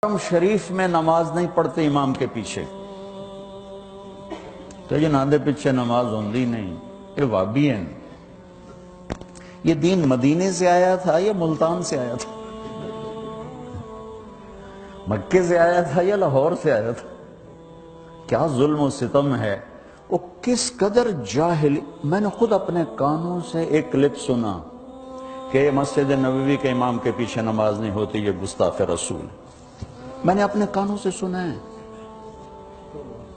حرم شریف میں نماز نہیں پڑھتے امام کے پیچھے تو یہ ناندے پیچھے نماز ہوندی نہیں، یہ وابی ہیں۔ یہ دین مدینے سے آیا تھا یا ملتان سے آیا تھا؟ مکے سے آیا تھا یا لاہور سے آیا تھا؟ کیا ظلم و ستم ہے، وہ کس قدر جاہل۔ میں نے خود اپنے کانوں سے ایک کلپ سنا کہ مسجد نبوی کے امام کے پیچھے نماز نہیں ہوتی، یہ گستاخ رسول۔ میں نے اپنے کانوں سے سنا ہے،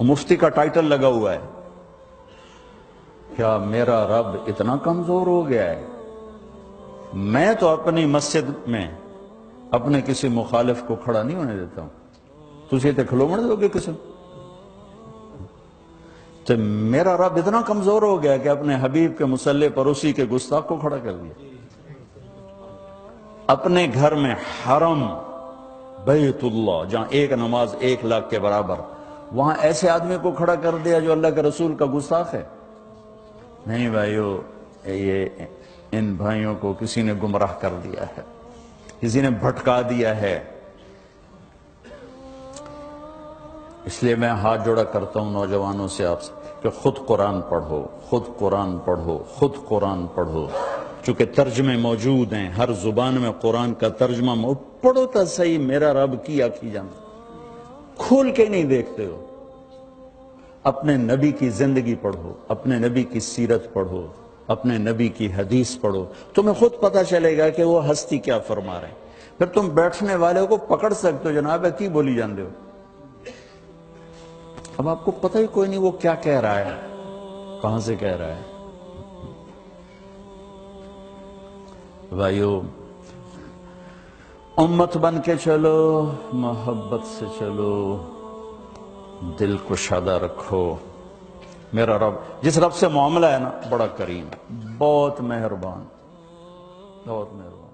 مفتی کا ٹائٹل لگا ہوا ہے۔ کیا میرا رب اتنا کمزور ہو گیا ہے؟ میں تو اپنی مسجد میں اپنے کسی مخالف کو کھڑا نہیں ہونے دیتا ہوں۔ تجھے تے کھلو مڑ دو گے کسی تو میرا رب اتنا کمزور ہو گیا کہ اپنے حبیب کے مصلی پر اسی کے گستاخ کو کھڑا کر دیا۔ اپنے گھر میں حرم بیت اللہ جہاں ایک نماز 1,00,000 کے برابر، وہاں ایسے آدمی کو کھڑا کر دیا جو اللہ کے رسول کا گستاخ ہے۔ نہیں بھائیو، یہ ان بھائیوں کو کسی نے گمراہ کر دیا ہے، کسی نے بھٹکا دیا ہے۔ اس لیے میں ہاتھ جوڑا کرتا ہوں نوجوانوں سے آپ سے کہ خود قرآن پڑھو، خود قرآن پڑھو، خود قرآن پڑھو۔ چونکہ ترجمے موجود ہیں، ہر زبان میں قرآن کا ترجمہ پڑھو تا صحیح، میرا رب کی آکھی جانا۔ کھول کے نہیں دیکھتے ہو۔ اپنے نبی کی زندگی پڑھو، اپنے نبی کی سیرت پڑھو، اپنے نبی کی حدیث پڑھو، تمہیں خود پتہ چلے گا کہ وہ ہستی کیا فرما رہے ہیں۔ پھر تم بیٹھنے والے کو پکڑ سکتے ہو، جناب کی بولی جاندے ہو۔ اب آپ کو پتہ ہی کوئی نہیں وہ کیا کہہ رہا ہے، کہاں سے کہہ رہا ہے۔ بھائیو، امت بن کے چلو، محبت سے چلو، دل کو شادہ رکھو۔ میرا رب، جس رب سے معاملہ ہے نا، بڑا کریم، بہت مہربان، بہت مہربان۔